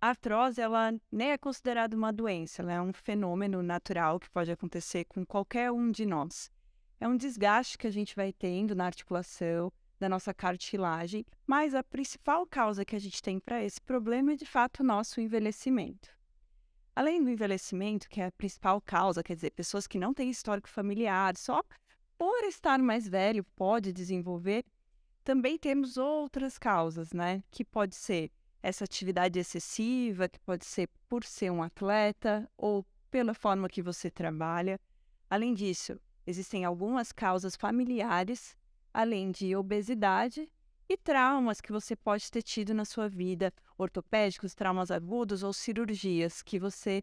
A artrose, ela nem é considerada uma doença, ela é um fenômeno natural que pode acontecer com qualquer um de nós. É um desgaste que a gente vai tendo na articulação, da nossa cartilagem, mas a principal causa que a gente tem para esse problema é, de fato, o nosso envelhecimento. Além do envelhecimento, que é a principal causa, quer dizer, pessoas que não têm histórico familiar, só por estar mais velho pode desenvolver, também temos outras causas, né? Que pode ser essa atividade excessiva, que pode ser por ser um atleta ou pela forma que você trabalha. Além disso, existem algumas causas familiares, além de obesidade e traumas que você pode ter tido na sua vida, ortopédicos, traumas agudos ou cirurgias que você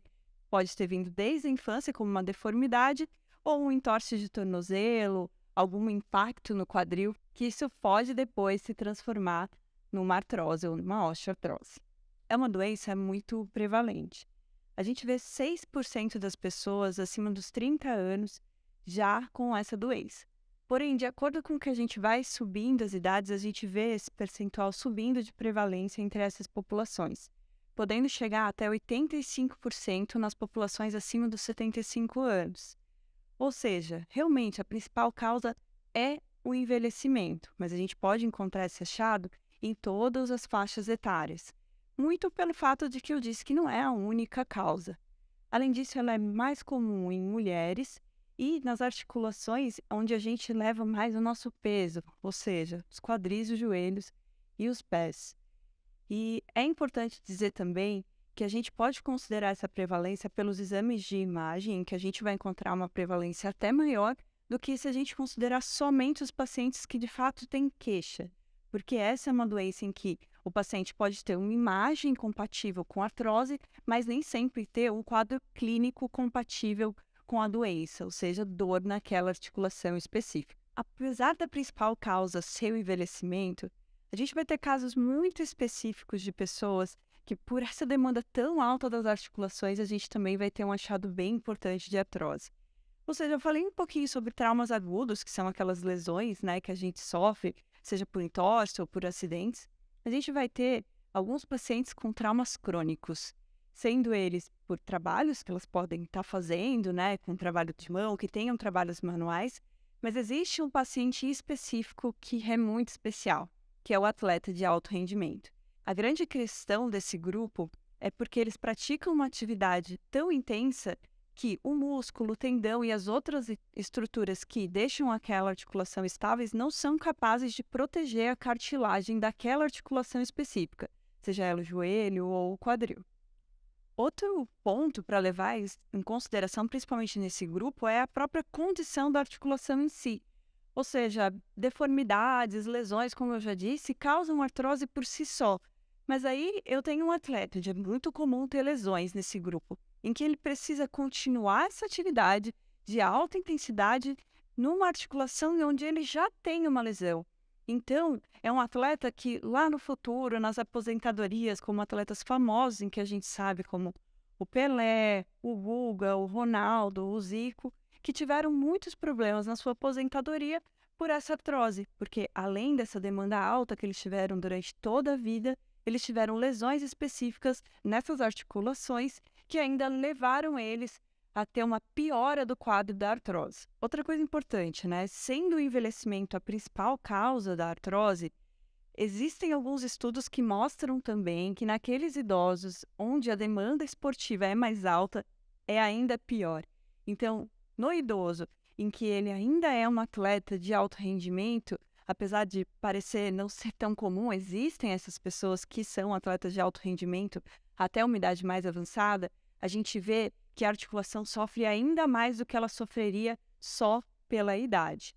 pode ter vindo desde a infância como uma deformidade ou um entorse de tornozelo, algum impacto no quadril, que isso pode depois se transformar numa artrose ou numa osteoartrose. É uma doença muito prevalente. A gente vê 6% das pessoas acima dos 30 anos já com essa doença. Porém, de acordo com que a gente vai subindo as idades, a gente vê esse percentual subindo de prevalência entre essas populações, podendo chegar até 85% nas populações acima dos 75 anos. Ou seja, realmente a principal causa é o envelhecimento, mas a gente pode encontrar esse achado em todas as faixas etárias, muito pelo fato de que eu disse que não é a única causa. Além disso, ela é mais comum em mulheres e nas articulações onde a gente leva mais o nosso peso, ou seja, os quadris, os joelhos e os pés. E é importante dizer também que a gente pode considerar essa prevalência pelos exames de imagem, em que a gente vai encontrar uma prevalência até maior do que se a gente considerar somente os pacientes que de fato têm queixa, porque essa é uma doença em que o paciente pode ter uma imagem compatível com artrose, mas nem sempre ter um quadro clínico compatível com a doença, ou seja, dor naquela articulação específica. Apesar da principal causa ser o envelhecimento, a gente vai ter casos muito específicos de pessoas que, por essa demanda tão alta das articulações, a gente também vai ter um achado bem importante de artrose. Ou seja, eu falei um pouquinho sobre traumas agudos, que são aquelas lesões, né, que a gente sofre, seja por entorse ou por acidentes. A gente vai ter alguns pacientes com traumas crônicos, sendo eles por trabalhos que elas podem estar fazendo, né, com trabalho de mão, que tenham trabalhos manuais, mas existe um paciente específico que é muito especial, que é o atleta de alto rendimento. A grande questão desse grupo é porque eles praticam uma atividade tão intensa que o músculo, o tendão e as outras estruturas que deixam aquela articulação estáveis não são capazes de proteger a cartilagem daquela articulação específica, seja ela o joelho ou o quadril. Outro ponto para levar em consideração, principalmente nesse grupo, é a própria condição da articulação em si. Ou seja, deformidades, lesões, como eu já disse, causam artrose por si só. Mas aí eu tenho um atleta, onde é muito comum ter lesões nesse grupo, em que ele precisa continuar essa atividade de alta intensidade numa articulação onde ele já tem uma lesão. Então, é um atleta que lá no futuro, nas aposentadorias, como atletas famosos, em que a gente sabe como o Pelé, o Guga, o Ronaldo, o Zico, que tiveram muitos problemas na sua aposentadoria por essa artrose, porque além dessa demanda alta que eles tiveram durante toda a vida, eles tiveram lesões específicas nessas articulações que ainda levaram eles a ter uma piora do quadro da artrose. Outra coisa importante, né? Sendo o envelhecimento a principal causa da artrose, existem alguns estudos que mostram também que naqueles idosos onde a demanda esportiva é mais alta, é ainda pior. Então, no idoso em que ele ainda é um atleta de alto rendimento, apesar de parecer não ser tão comum, existem essas pessoas que são atletas de alto rendimento até uma idade mais avançada, a gente vê que a articulação sofre ainda mais do que ela sofreria só pela idade.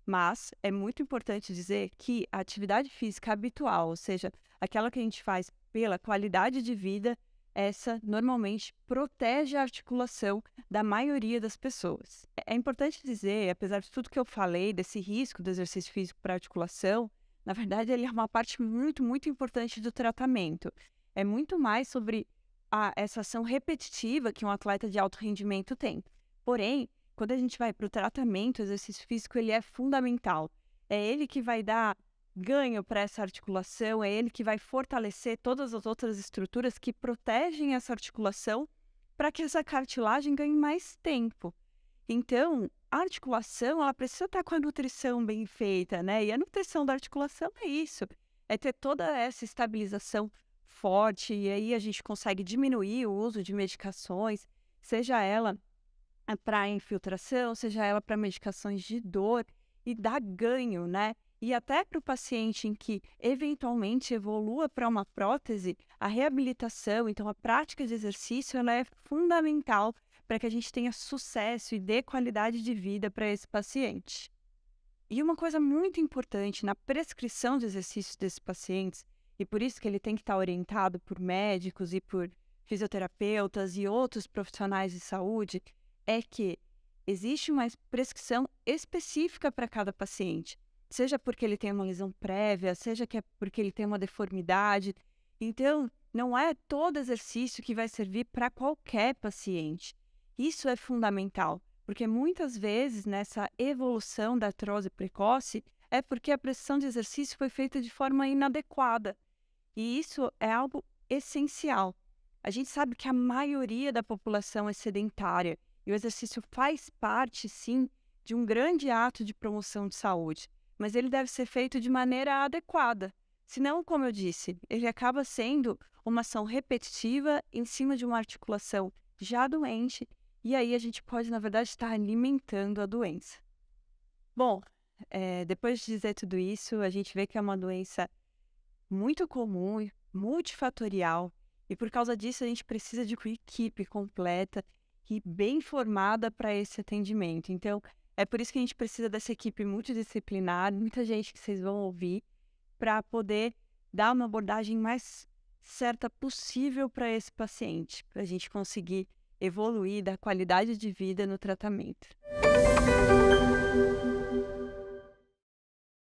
Mas é muito importante dizer que a atividade física habitual, ou seja, aquela que a gente faz pela qualidade de vida, essa normalmente protege a articulação da maioria das pessoas. É importante dizer, apesar de tudo que eu falei, desse risco do exercício físico para articulação, na verdade ele é uma parte muito, muito importante do tratamento. É muito mais sobre essa ação repetitiva que um atleta de alto rendimento tem. Porém, quando a gente vai para o tratamento, o exercício físico ele é fundamental. É ele que vai dar ganho para essa articulação, é ele que vai fortalecer todas as outras estruturas que protegem essa articulação para que essa cartilagem ganhe mais tempo. Então, a articulação, ela precisa estar com a nutrição bem feita, né? E a nutrição da articulação é isso, é ter toda essa estabilização forte, e aí a gente consegue diminuir o uso de medicações, seja ela para infiltração, seja ela para medicações de dor, e dar ganho, né? E até para o paciente em que eventualmente evolua para uma prótese, a reabilitação, então a prática de exercício, ela é fundamental para que a gente tenha sucesso e dê qualidade de vida para esse paciente. E uma coisa muito importante na prescrição de exercícios desses pacientes, e por isso que ele tem que estar orientado por médicos e por fisioterapeutas e outros profissionais de saúde, é que existe uma prescrição específica para cada paciente, seja porque ele tem uma lesão prévia, seja que é porque ele tem uma deformidade. Então, não é todo exercício que vai servir para qualquer paciente. Isso é fundamental, porque muitas vezes nessa evolução da artrose precoce é porque a prescrição de exercício foi feita de forma inadequada. E isso é algo essencial. A gente sabe que a maioria da população é sedentária e o exercício faz parte, sim, de um grande ato de promoção de saúde, mas ele deve ser feito de maneira adequada. Senão, como eu disse, ele acaba sendo uma ação repetitiva em cima de uma articulação já doente, e aí a gente pode, na verdade, estar alimentando a doença. Bom, depois de dizer tudo isso, a gente vê que é uma doença muito comum, multifatorial, e por causa disso a gente precisa de uma equipe completa e bem formada para esse atendimento. Então, é por isso que a gente precisa dessa equipe multidisciplinar, muita gente que vocês vão ouvir, para poder dar uma abordagem mais certa possível para esse paciente, para a gente conseguir evoluir da qualidade de vida no tratamento.